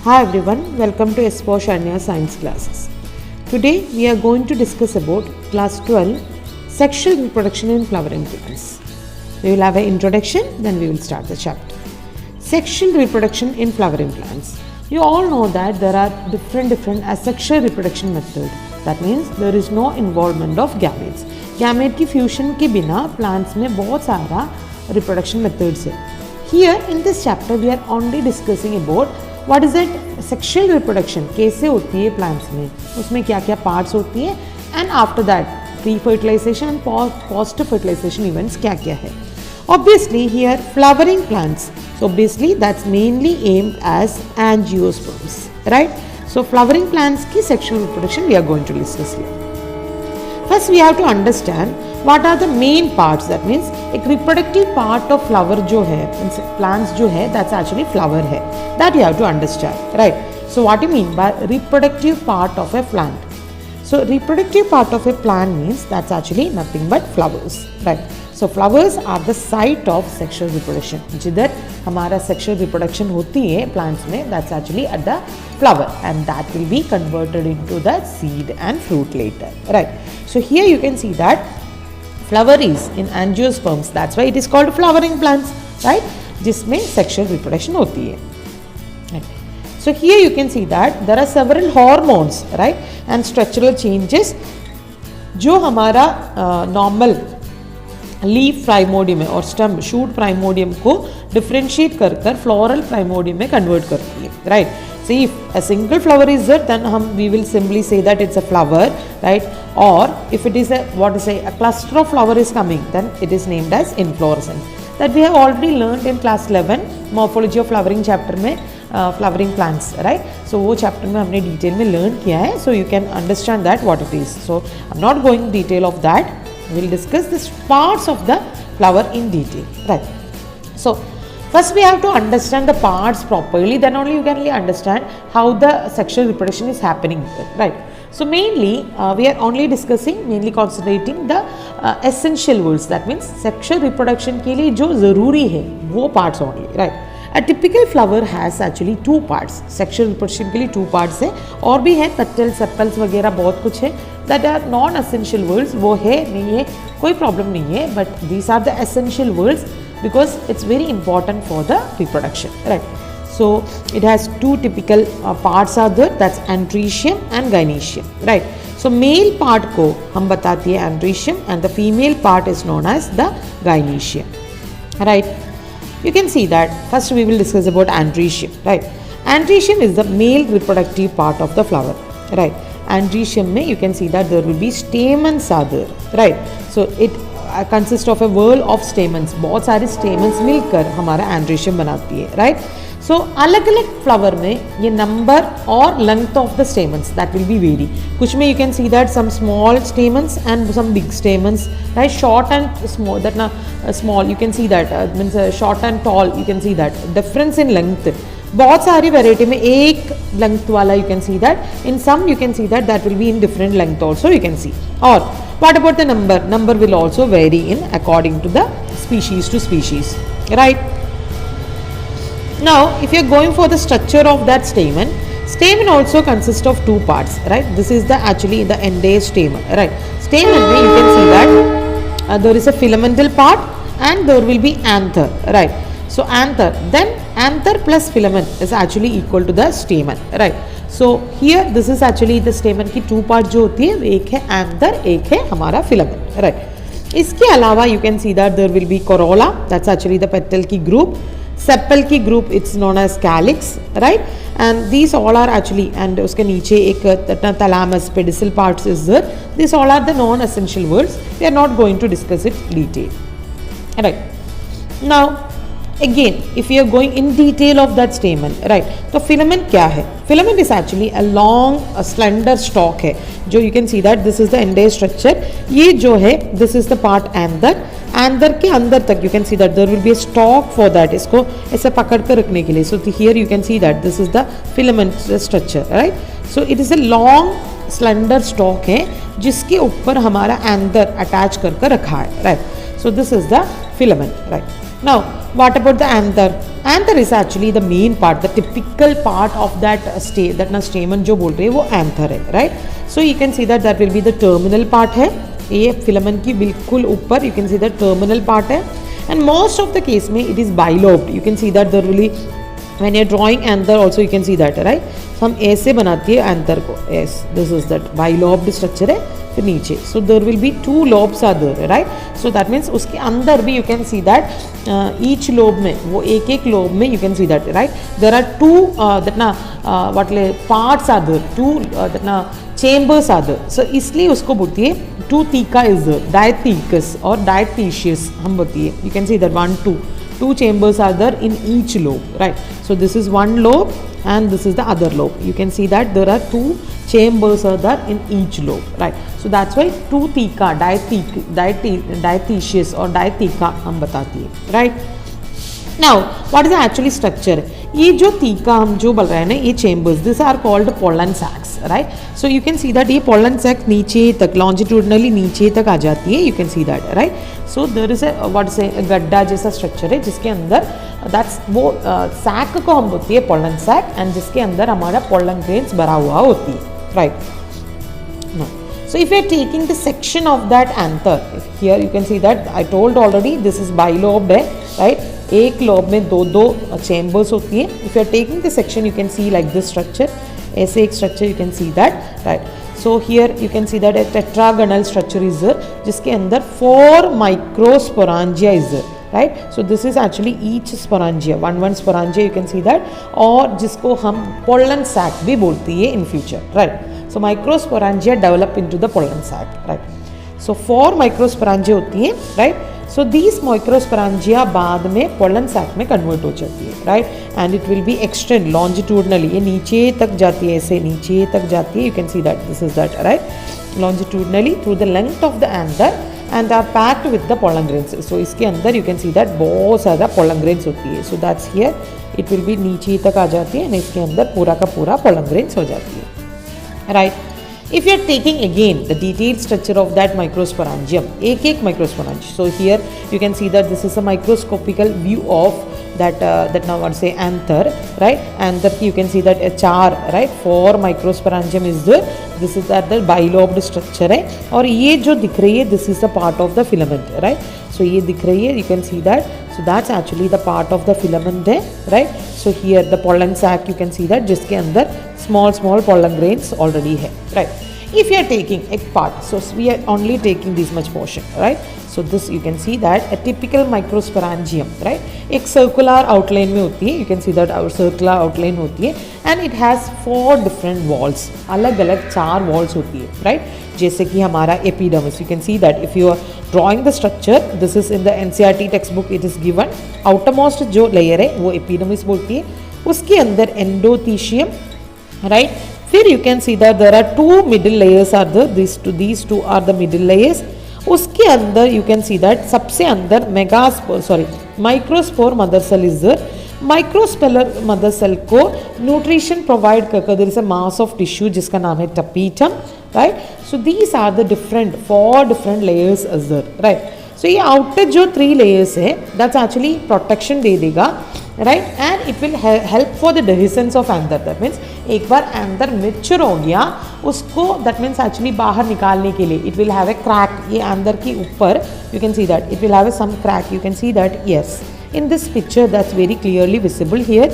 Hi everyone, welcome to Espo Shania Science classes. Today we are going to discuss about class 12 sexual reproduction in flowering plants. We will have an introduction, then we will start the chapter. Sexual reproduction in flowering plants. You all know that there are different asexual reproduction methods. That means there is no involvement of gametes. Gamete की fusion के बिना plants में बहुत सारा reproduction methods है. Here in this chapter we are only discussing about what is that sexual reproduction, कैसे होती है plants में, उसमें क्या क्या parts होती है, and after that pre-fertilization and post-fertilization events क्या क्या है. Obviously here flowering plants, so obviously that's mainly aimed as angiosperms, right? So flowering plants की sexual reproduction we are going to discuss here. First we have to understand what are the main parts. That means एक reproductive part of flower जो है, plants जो है, that's actually flower है. That you have to understand, right? So what do you mean by reproductive part of a plant? So reproductive part of a plant means that's actually nothing but flowers, right? So flowers are the site of sexual reproduction. जिधर हमारा sexual reproduction होती है plants में, that's actually at the flower, and that will be converted into the seed and fruit later, right? So here you can see that flower is in angiosperms, that's why it is called flowering plants, right? जिसमें sexual reproduction होती है. Right. So here you can see that there are several hormones, right, and structural changes जो हमारा normal leaf primordium है और stem shoot primordium को differentiate कर कर फ्लोरल प्राइमोडियम में कन्वर्ट करती है, right. So if a single flower is there then हम we will simply say that it's a flower, right, और if it is a what is a cluster of flower is coming then it is named as inflorescence. That we have already learned in class 11 morphology of flowering chapter में, flowering plants, right. So वो chapter में हमने detail में learn किया है, so you can understand that what it is. So I am not going detail of that. We'll discuss the parts of the flower in detail, right? So first we have to understand the parts properly, then only you can really understand how the sexual reproduction is happening, right? So mainly we are only discussing, mainly concentrating the essential words. That means sexual reproduction के लिए जो ज़रूरी है वो parts only, right? A typical flower has actually two parts. Sexual reproduction के लिए two parts है, और भी है petals, sepals वगैरह बहुत कुछ है. That are non-essential words, वो है नहीं है कोई problem नहीं है, but these are the essential words because it's very important for the reproduction, right? So it has two typical parts are there, that's andrecium and gynoecium, right? So male part को हम बताती है andrecium and the female part is known as the gynoecium, right? You can see that first we will discuss about andrecium, right? Andrecium is the male reproductive part of the flower, right? Andrecium में you can see that there will be stamens are there, right? So it consists of a whorl of stamens. बहुत सारे stamens मिलकर हमारा andrecium बनाती है, right? So अलग अलग flower में ये number और length of the stamens that will be vary. कुछ में you can see that some small stamens and some big stamens, right? Short and small, that na small you can see that means short and tall you can see that difference in length. बहुत सारी variety में एक length वाला you can see that, in some you can see that that will be in different length also you can see. और what about the number will also vary in according to the species to species, right. Now if you are going for the structure of that stamen also consists of two parts, right? This is the actually the endase stamen, right? Stamen में you can see that there is a filamental part and there will be anther, right? So anther, then anther plus filament is actually equal to the stamen, right? So here this is actually the stamen की two part जो होती है, एक है anther, एक है हमारा filament, right? इसके अलावा you can see that there will be corolla, that's actually the petal की group, sepal की group it's known as calyx, right? And these all are actually, and उसके नीचे एक thalamus pedicel parts is there. These all are the non-essential words. We are not going to discuss it in detail, right? Now again if you are going in detail of that stamen, right, तो filament क्या है? Filament is actually a long a slender stalk है जो you can see that this is the endase structure. ये जो है this is the part anther. Anther के अंदर तक you can see that there will be a stalk for that, इसको ऐसे पकड़ कर रखने के लिए. So here you can see that this is the filament structure, right? So it is a long slender stalk है जिसके ऊपर हमारा anther attach कर कर रखा है, right? So this is the filament, right? Now What about the anther? Anther is actually the main part, the typical part of that stamen जो बोल रहे हैं वो anther है, right? So you can see that will be the terminal part है, ये filament की बिल्कुल ऊपर you can see the terminal part है, and most of the case में it is bilobed. You can see that there really when you're drawing anther also you can see that, right? So हम ऐसे बनाती है anther को, yes, this is that bilobed structure है, फिर नीचे, so there will be 2 lobes are there, right? So that means उसके अंदर भी you can see that each lobe में वो एक lobe में you can see that, right? There are 2 what parts are there, 2 chambers are there, so इसलिए उसको बोलती है 2 theca is there, diathecous or diathecious हम बोलती है, you can see that 2 chambers are there in each lobe, right? So this is one lobe and this is the other lobe. You can see that there are 2 chambers are there in each lobe, right? So that's why 2 theca, diathecious or diatheca हम बताती है, right? Now what is the actually structure? ये जो theca हम जो बोल रहे हैं ना, ये chambers, these are called pollen sacs, right? So you can see that ये pollen sac नीचे तक longitudinally नीचे तक आ जाती है, you can see that, right? So there is a what say गड्ढा जैसा structure है जिसके अंदर that's वो sac को हम बोलती है pollen sac, and जिसके अंदर हमारा pollen grains भरा हुआ होती है, right? Now, so if you are taking the section of that anther, here you can see that I told already this is bilobed है, right? एक लोब में 2 चेम्बर्स होती है. If you are taking the section you can see like this structure, ऐसे एक structure you can see that, right? So here you can see that a tetragonal structure is there जिसके अंदर 4 microsporangia is there, right? So this is actually each sporangia, one sporangia you can see that, और जिसको हम pollen sac भी बोलती है in future, right? So microsporangia develop into the pollen sac, right? So 4 microsporangia होती हैं, right? So these माइक्रोस्पोरांजिया बाद में पोलन सैक में कन्वर्ट हो जाती है, right? And it will be extend longitudinally, ये नीचे तक जाती है, ऐसे नीचे तक जाती है, you can see that this is that, right? Longitudinally through the length of the anther and are packed with the pollen grains. So इसके अंदर यू कैन सी दैट बहुत सारा पोलन ग्रेन्स होती है. So that's here it will B नीचे तक आ जाती है, इसके अंदर पूरा का पूरा पोलन ग्रेन्स हो जाती है, right? If you are taking again the detailed structure of that microsporangium, एक microsporangium. So here you can see that this is a microscopical view of that now what say anther, right? Anther you can see that a char, right? 4 microsporangium is there. This is that the bilobed structure है, और ये जो दिख रही है this is a part of the filament, right? So ये दिख रही है, you can see that. So that's actually the part of the filament there, right? So here the pollen sac you can see that जिसके अंदर small pollen grains already है, right? If you are taking a part, so we are only taking this much portion, right? So this you can see that a typical microsporangium, right? एक circular outline में होती है, you can see that our circular outline होती है, and it has 4 different walls, अलग अलग 4 walls होती है, right? जैसे कि हमारा epidermis, you can see that if you are drawing the structure, this is in the NCERT textbook it is given, outermost जो layer है वो epidermis बोलती है, उसके अंदर endothecium, right? फिर you can see that there are 2 middle layers are there, these two are the middle layers. उसके अंदर you can see that सबसे अंदर microspore mother cell is there. Microspore mother cell को न्यूट्रिशन प्रोवाइड कर there is a mass of tissue जिसका नाम है tapetum, right? So these are the different 4 different layers is there, right? So ये outer जो 3 layers है that's actually protection दे देगा, right? And it will help for the dehiscence of anther. That means एक बार anther mature हो गया उसको that means actually बाहर निकालने के लिए it will have a crack. ये एंथर के ऊपर you can see that it will have a some crack, you can see that yes in this picture that's very clearly visible here,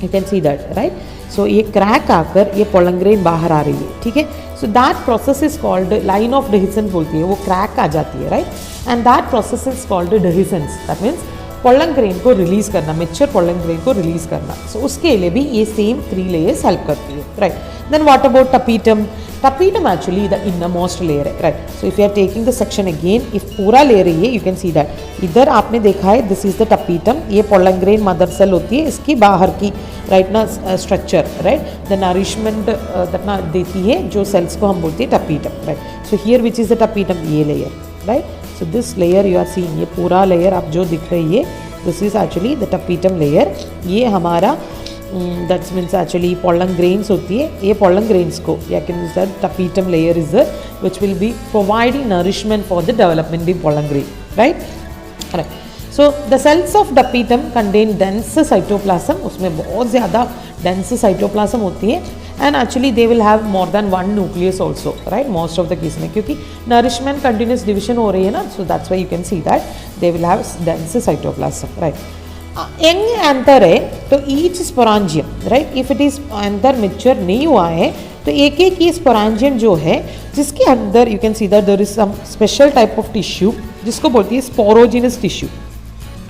you can see that, right? So ये crack आकर ये pollen grain बाहर आ रही है, ठीक है? So that process is called line of dehiscence बोलती है, वो क्रैक आ जाती है, right? And that process is called dehiscence. That means pollen grain को रिलीज करना, मेच्योर pollen grain को रिलीज करना. So उसके लिए भी ये सेम 3 layers हेल्प करती है, right? Then what about tapetum? Tapetum actually the innermost layer है, right? So if you are taking the section again, if पूरा layer है ये, you can see that. इधर आपने देखा है this is the tapetum, ये pollen grain mother cell होती है, इसकी बाहर की right ना structure, right? The nourishment that ना देती है जो cells को हम बोलते हैं tapetum, right? So here which is the tapetum, ये layer, right? So this layer you are seeing, ये पूरा layer आप जो दिख रही है this is actually the tapetum layer. ये हमारा that means actually pollen grains होती है, ये pollen grains को या can use that tapetum layer is there which will be providing nourishment for the development of pollen grain, right? Right. So the cells of Dapitum contain dense cytoplasm, उसमें बहुत ज़्यादा dense cytoplasm होती है, and actually they will have more than one nucleus also, right? Most of the case में, क्योंकि nourishment continuous division हो रही है ना, so that's why you can see that they will have dense cytoplasm, right? Young anther है तो each sporangium, right, if it is anther mature नहीं हुआ है तो एक एक ये स्पोरांजियम जो है जिसके अंदर you can see that there is some special type of tissue जिसको बोलती है sporogenous tissue,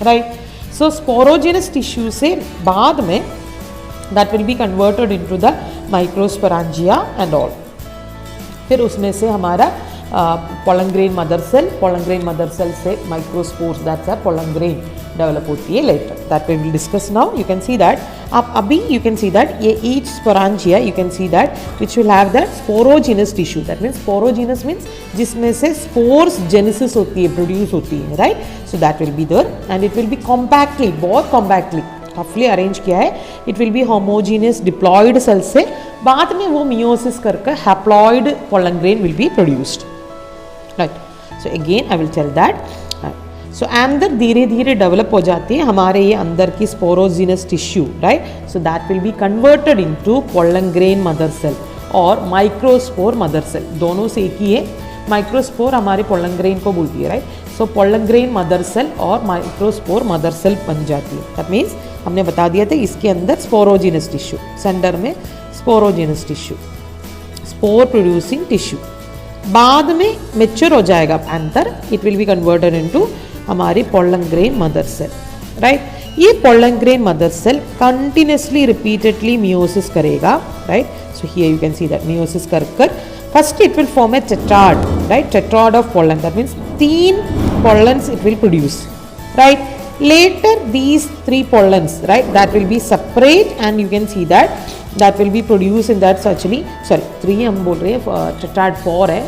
right. So sporogenous tissue से बाद में that will be converted into the microsporangia and all. फिर उसमें से हमारा pollen grain mother cell से microspores that's are pollen grain develop होती है later. That we will discuss now. You can see that आप अभी you can see that ये each sporangia you can see that which will have that sporogenous tissue. That means sporogenous means जिसमें से spores genesis होती है, produce होती है, right? So that will be there and it will be compactly, बहुत compactly रफली arrange किया है. It will be homogeneous diploid cell से बाद में वो मियोसिस करके haploid pollen grain will be produced. Right. So again I will tell that. So अंदर धीरे धीरे डेवलप हो जाती है हमारे ये अंदर की sporogenous tissue, right. So that will be converted into pollen grain mother cell और माइक्रोस्पोर मदर सेल. दोनों से एक ही है. माइक्रोस्पोर हमारे pollen grain को बोलती है, राइट. सो pollen grain मदर सेल और माइक्रोस्पोर मदर सेल बन जाती है. दैट मीन्स हमने बता दिया था इसके अंदर स्पोरोजिनस टिश्यू, सेंटर में sporogenous tissue, spore producing tissue. बाद में मेच्योर हो जाएगा anther, it will be converted into हमारी pollen grain mother cell, right. ये pollen grain mother cell continuously repeatedly meiosis करेगा, right. So here you can see that meiosis कर first it will form a tetrad, right. Tetrad of pollen, that means 3 pollens it will produce, right. Later these 3 pollens, right, that will be separate and you can see that will be produced in that actually, sorry 3 हम बोल रहे हैं, tetrad 4 है.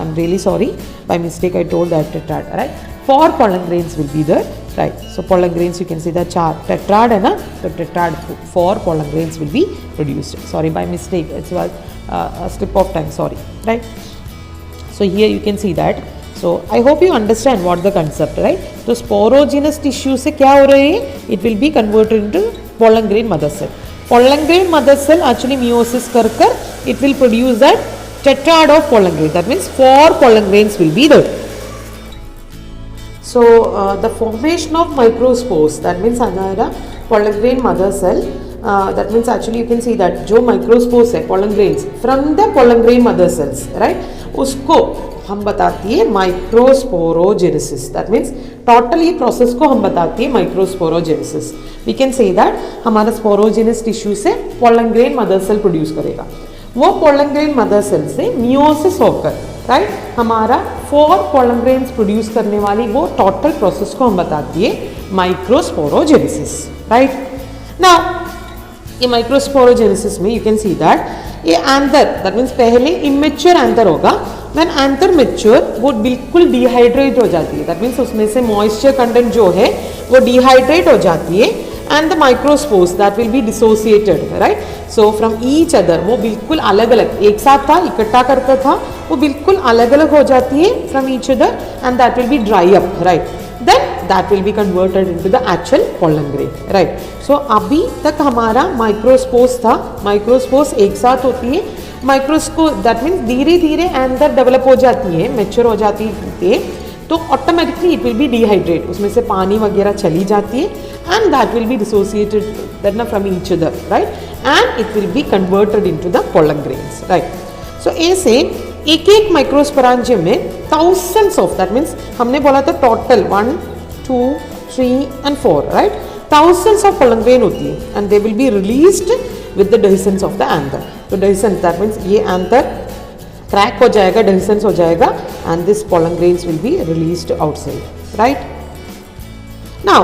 I'm really sorry, by mistake I told that tetrad, right. 4 pollen grains will be there, right. So pollen grains you can see that 4 tetrad है ना, तो tetrad 4 pollen grains will be produced. Sorry, by mistake, it was a slip of tongue, sorry, right. So here you can see that. So I hope you understand what the concept, right. तो sporogenous tissue से क्या हो रहे हैं, it will be converted into pollen grain mother cell. Pollen grain mother cell actually meiosis कर it will produce that tetrad of pollen grain. That means 4 pollen grains will be there. So the formation of microspores, that means हमारा pollen grain mother cell, that means actually you can see that जो microspores है pollen grains from the pollen grain mother cells, right, उसको हम बताती है microsporogenesis. That means total ये process को हम बताती है microsporogenesis. We can say that हमारा स्पोरोजेनस टिश्यू से pollen grain mother cell produce करेगा. वो pollen grain मदर सेल से मियोसिस होकर, राइट, हमारा 4 pollen grains प्रोड्यूस करने वाली वो टोटल प्रोसेस को हम बताती है माइक्रोस्पोरोजेनेसिस, राइट. नाउ ये माइक्रोस्पोरोजेनेसिस में यू कैन सी दैट ये एंथर, दैट मीन्स पहले इमेच्योर एंथर होगा. व्हेन एंथर मैच्योर वो बिल्कुल डिहाइड्रेट हो जाती है. दैट मीन्स उसमें से मॉइस्चर कंटेंट जो है वो डिहाइड्रेट हो जाती है and the microspores that will be dissociated, right. So from each other वो बिल्कुल अलग अलग, एक साथ था इकट्ठा करता था, वो बिल्कुल अलग अलग हो जाती है from each other and that will B dry up, right. then that will be converted into the actual pollen grain, right. So अभी तक हमारा माइक्रोस्पोर्स था, माइक्रोस्पोर्स एक साथ होती है. माइक्रोस्कोप दैट मीन्स धीरे धीरे अंदर डेवलप हो जाती है, मैच्योर हो जाती है, तो automatically it will be dehydrate, उसमें से पानी वगैरह चली जाती है and that will be dissociated that ना from each other, right, and it will be converted into the pollen grains, right. So ऐसे एक एक माइक्रोस्पोरांजियम में थाउजेंड्स ऑफ, दैट मीन्स हमने बोला था total 1 2 3 and 4, right, thousands of pollen grain होती है and they will be released with the dehiscence of the anther. तो dehiscence दैट मीन्स ये एंथर क्रैक हो जाएगा, dehiscence हो जाएगा and this pollen grains will be released outside, right. Now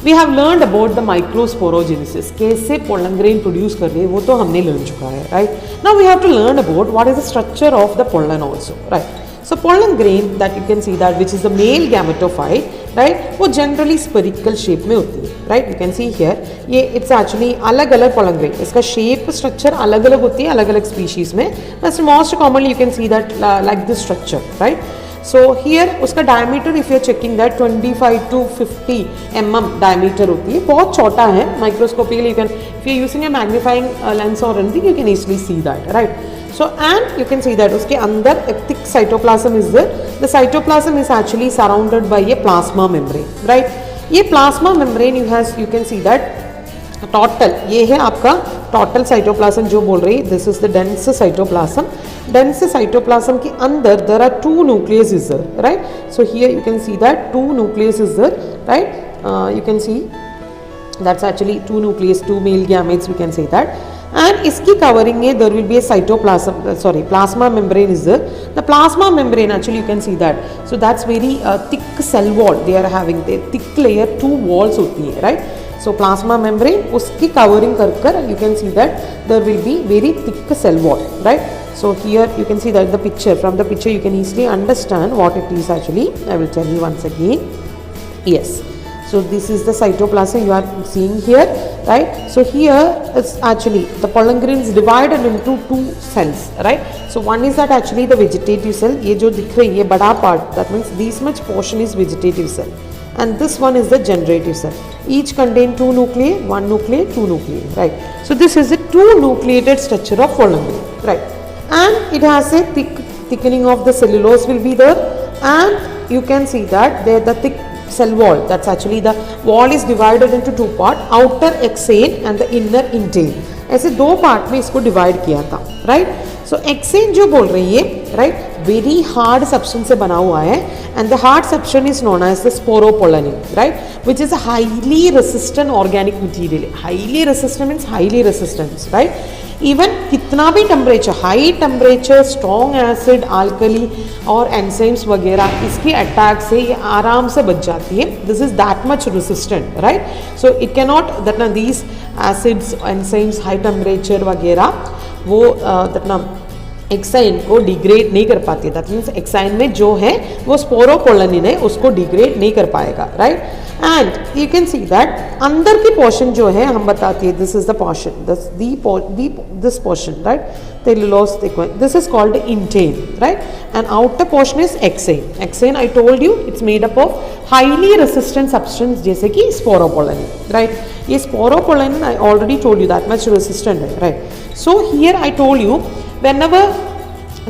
we have learned about the microsporogenesis, कैसे pollen grain produce कर रही है वो तो हमने लर्न चुका है, right. Now we have to learn about what is the structure of the pollen also, right. So pollen grain that you can see that which is the male gametophyte, right, वो generally spherical shape में होती है, right. You can see here ये it's actually अलग अलग pollen grain, इसका shape structure अलग अलग होती है अलग अलग species में, but most commonly you can see that like this structure, right. So here उसका diameter if you are checking that 25 to 50 mm diameter होती है, बहुत छोटा है. Microscopically you can, if you are using a magnifying lens or anything, you can easily see that, right? So and you can see that उसके अंदर a thick cytoplasm is there. The cytoplasm is actually surrounded by a plasma membrane, right? ये plasma membrane you can see that total ये है आपका total cytoplasm जो बोल रही है. This is the dense cytoplasm. Dense cytoplasm के अंदर there are two nucleus is there, right. So here you can see that two nucleus is there, right. You can see that's actually two nucleus, two male gametes, we can say that. And इसकी covering में there will be a cytoplasm, sorry plasma membrane is there. The plasma membrane actually you can see that, so that's very thick cell wall they are having, the thick layer, two walls होती है, right. So plasma membrane उसकी covering कर you can see that there will be very thick cell wall, right. So here you can see that the picture, from the picture you can easily understand what it is actually. I will tell you once again. Yes, so this is the cytoplasm you are seeing here, right. So here is actually the pollen grain is divided into two cells, right. So one is that actually the vegetative cell, ये जो दिख रही है बड़ा part, that means this much portion is vegetative cell. And this one is the generative cell. Each contain two nuclei, one nuclei, two nuclei, right. So this is a two nucleated structure of pollen grain, right. And it has a thickening of the cellulose will be there, and you can see that there the thick cell wall, that's actually the wall is divided into two part, outer exane and the inner intane. ऐसे दो part में इसको divide किया था, right. So hexane जो बोल रही है, राइट, वेरी हार्ड सब्सटेंस से बना हुआ है, and the hard substance is known as the sporopollenin, right, which is a highly resistant organic material. Highly resistant means highly resistance, right. Even कितना भी temperature, high temperature, strong acid, alkali और enzymes वगैरह इसके attack से ये आराम से बच जाती है. This is that much resistant, right. So it can not that ना these acids, enzymes, high temperature वगैरह वो दैट ना एक्साइन को डिग्रेड नहीं कर पाती. दैट मीन्स एक्साइन में जो है वो स्पोरोपोलेनिन है, उसको डिग्रेड नहीं कर पाएगा, right. And you can see that अंदर की पोर्शन जो है हम बताती है, this is the portion, this portion, right, cellulose thickness, this is called intane, right. And outer portion is exane. Exane I told you it's made up of highly resistant substance जैसे कि sporopollenin, right. ये sporopollenin I already told you that much resistant है, right. So here I told you whenever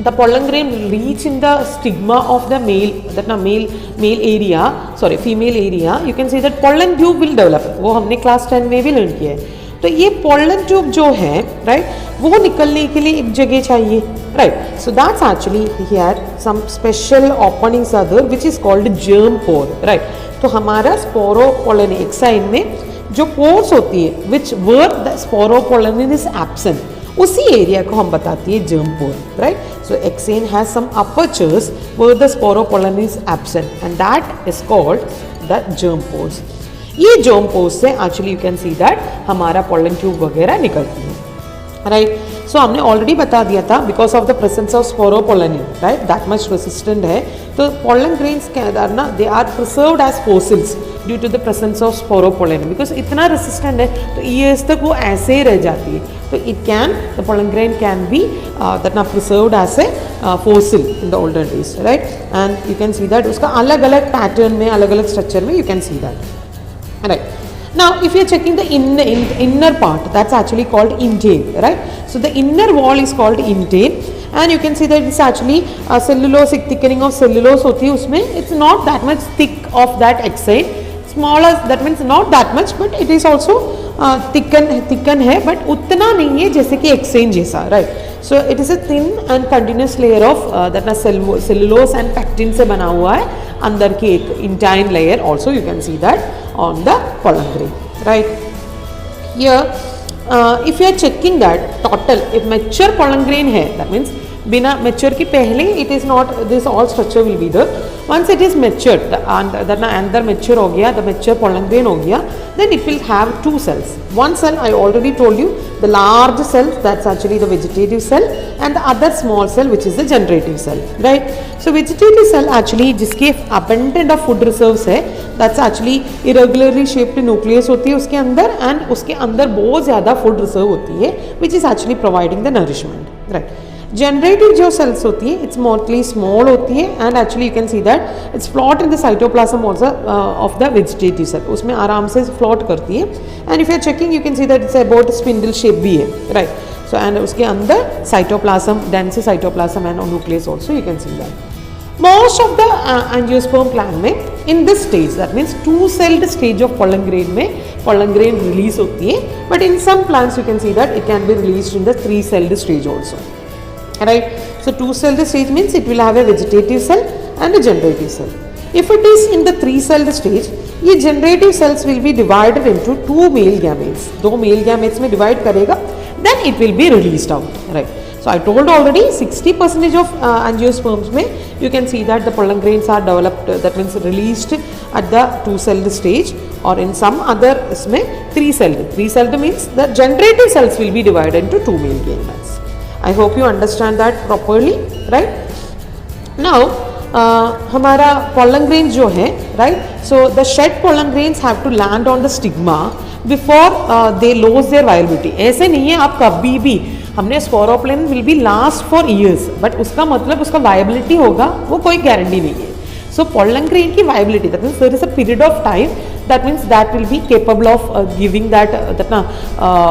the pollen grain will reach in the stigma of the male, that ना male area, sorry female area, you can see that pollen tube will develop. वो हमने class 10 में भी learn किया है. तो ये pollen tube जो है, राइट, वो निकलने के लिए एक जगह चाहिए, right. So that's actually here some special openings are there which is called germ pore, right. तो हमारा स्पोरोपोलेनिन एक्साइन में जो पोर्स होती है which where the sporopollenin is absent, उसी एरिया को हम बताती है germ pore, right. So exine has some apertures where the sporopollenin is absent and that is called the germ pores. ये जर्म पोर्स से actually you can see that हमारा pollen tube वगैरह निकलती है, राइट. सो हमने ऑलरेडी बता दिया था because of the presence of sporopollenin, right, that much resistant है. तो पोलन ग्रेन्स के अंदर ना they are preserved as fossils due to the presence of sporopollenin, because इतना रेसिस्टेंट है तो ईयर्स तक वो ऐसे ही रह जाती है. तो it can, the pollen grain can be that ना preserved as a fossil in the older days, right. And you can see that उसका अलग अलग पैटर्न में, अलग अलग स्ट्रक्चर में you can see that, right. Now if you are checking the inner part, that's actually called intane, right. So the inner wall is called intane, and you can see that it's actually cellulose, thickening of cellulose होती है उसमें. It's not that much thick of that exane, smaller, that means not that much, but it is also thicken है, but उतना नहीं है जैसे कि hexane जैसा, right. So it is a thin and continuous layer of that ना cellulose and pectin से बना हुआ है. अंदर की एक intine layer also you can see that on the pollen grain, right. Here if you are checking that total, if mature pollen grain है, that means बिना मेच्योर के पहले it is not, this all structure will be there. Once it is matured, अंदर mature हो गया, the mature pollen grain हो गया, then it will have two cells. One cell I already told you, the large cell, that's actually the vegetative cell, and the other small cell which is the generative cell, right. So vegetative cell actually जिसके abundant of food reserves है, that's actually irregularly shaped nucleus होती है उसके अंदर, and उसके अंदर बहुत ज़्यादा food reserve होती है which is actually providing the nourishment, right. Generative जो सेल्स होती है इट्स मोस्टली स्मॉल होती है and actually you can see that it's float in the cytoplasm also of the vegetative cell, उसमें आराम से फ्लॉट करती है and if you are checking you can see that it's about spindle shape भी है, right. So and उसके अंदर cytoplasm, dense cytoplasm and nucleus also you can see that. Most of the angiosperm plant में in this stage, that means two celled stage of pollen grain में pollen grain release होती है, but in some plants you can see that it can be released in the three celled stage also, right. So two celled stage means it will have a vegetative cell and a generative cell. If it is in the three celled stage, ये generative cells will be divided into two male gametes, दो male gametes में divide करेगा, then it will be released out, right. So I told already 60% of angiosperms में you can see that the pollen grains are developed, that means released at the two celled stage, or in some other इसमें three celled means the generative cells will be divided into two male gametes. I hope you understand that properly, right. Now हमारा pollen grains जो है, right, so the shed pollen grains have to land on the stigma before they lose their viability. ऐसे नहीं है आप कभी भी हमने sporopollenin will be last for years, but उसका मतलब उसका वायबिलिटी होगा वो कोई गारंटी नहीं है. सो पोलन ग्रेन की viability, that means there is a period of time, that means that will be capable of giving that ना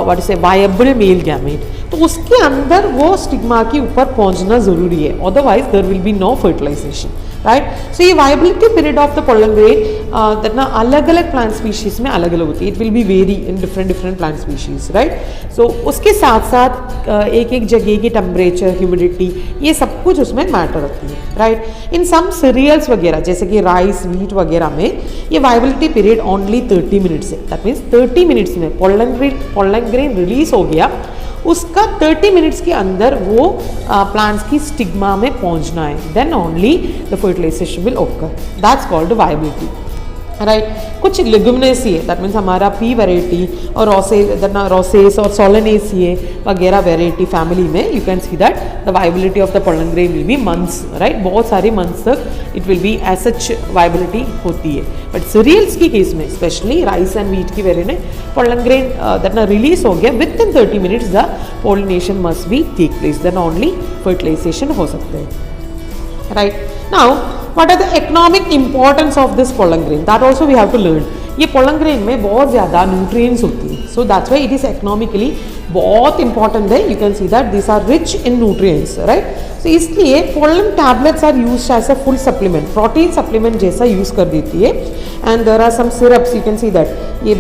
what is a viable male gamete. तो उसके अंदर वो स्टिग्मा के ऊपर पहुंचना जरूरी है, otherwise there will be no fertilization, right. So ये viability period of the pollen grain that ना अलग अलग प्लांट स्पीशीज में अलग अलग होती है. It will be vary in different plant species, right. So उसके साथ साथ एक एक जगह की टेम्परेचर, ह्यूमिडिटी, ये सब कुछ उसमें मैटर रखती है, राइट. इन सम सीरियल्स वगैरह जैसे कि राइस, व्हीट वगैरह में ये वायबिलिटी पीरियड ओनली 30 मिनट्स है. दैट मीन्स 30 मिनट्स में पोलन ग्रेन रिलीज हो गया, उसका 30 मिनट्स के अंदर वो प्लांट्स की स्टिग्मा में पहुंचना है, then only the fertilization will occur. That's called viability, right. कुछ लिग्यूमिनेसिए, दैट मीन्स हमारा पी वेराइटी और रोसेस और सोलेनेसिए वगैरह वेराइटी फैमिली में you can see that the viability of the pollen grain will be months, right. बहुत सारे months तक it will be as such viability होती है. बट सीरियल्स की केस में स्पेशली राइस एंड व्हीट की वेराइटी में पोलन ग्रेन दैट ना रिलीज हो गया, within 30 minutes the pollination must be take place, then only fertilization हो सकते हैं, right. Now what are the economic importance of this pollen grain, that also we have to learn. ये pollen grain में बहुत ज़्यादा nutrients होती है, so that's why it is economically बहुत important है. You can see that these are rich in nutrients, right. so इसलिए pollen tablets are used as a full supplement, protein supplement जैसा use कर देती है. and there are some syrups, you can see that ये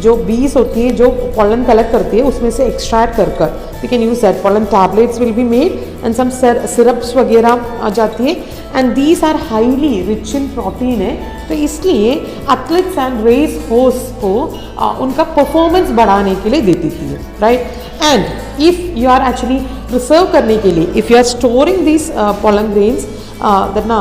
जो bees होती है जो pollen collect करती है उसमें से extract कर we can use that. pollen tablets will be made and some syrups वगैरह आ जाती है, and these are highly rich in protein है. तो इसलिए एथलीट्स एंड रेस हॉर्स को उनका परफॉर्मेंस बढ़ाने के लिए दे देती है, right. And if you are actually preserve करने के लिए, if you are storing this pollen grains that na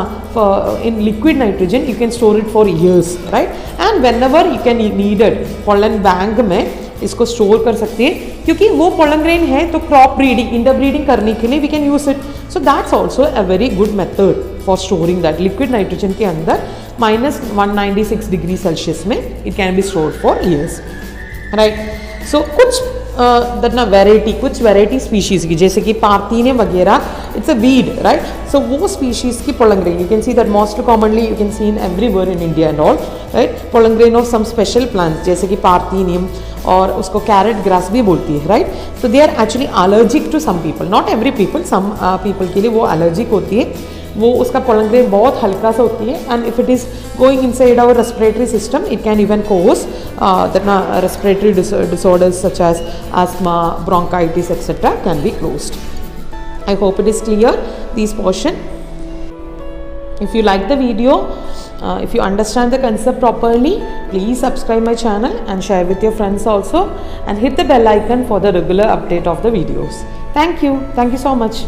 in liquid nitrogen you can store it for years, right. and whenever you can need it, pollen bank में इसको store कर सकते हैं, क्योंकि वो पोलन ग्रेन है तो क्रॉप ब्रीडिंग, इंटरब्रीडिंग करने के लिए we can use it. So that's also a very good method for storing that. Liquid nitrogen के अंदर -196 डिग्री सेल्सियस में it can be stored for years, right. So कुछ कुछ वेराइटी स्पीशीज की जैसे कि पार्थिनियम वगैरह, it's a weed, right. So वो स्पीशीज की pollen grain you can see that most commonly you can see in everywhere in India and all, right. Pollen grain of some special plants जैसे कि पार्थिनियम, और उसको carrot grass भी बोलती है, right. So they are actually allergic to some people, not every people, some people के लिए वो एलर्जिक होती है. वो उसका पोलन ग्रेन बहुत हल्का सा होती है, and if it is going inside our respiratory system it can even cause respiratory disorders such as asthma, bronchitis, etc. can be caused. I hope it is clear this portion. If you like the video, if you understand the concept properly, please subscribe my channel and share with your friends also, and hit the bell icon for the regular update of the videos. Thank you so much.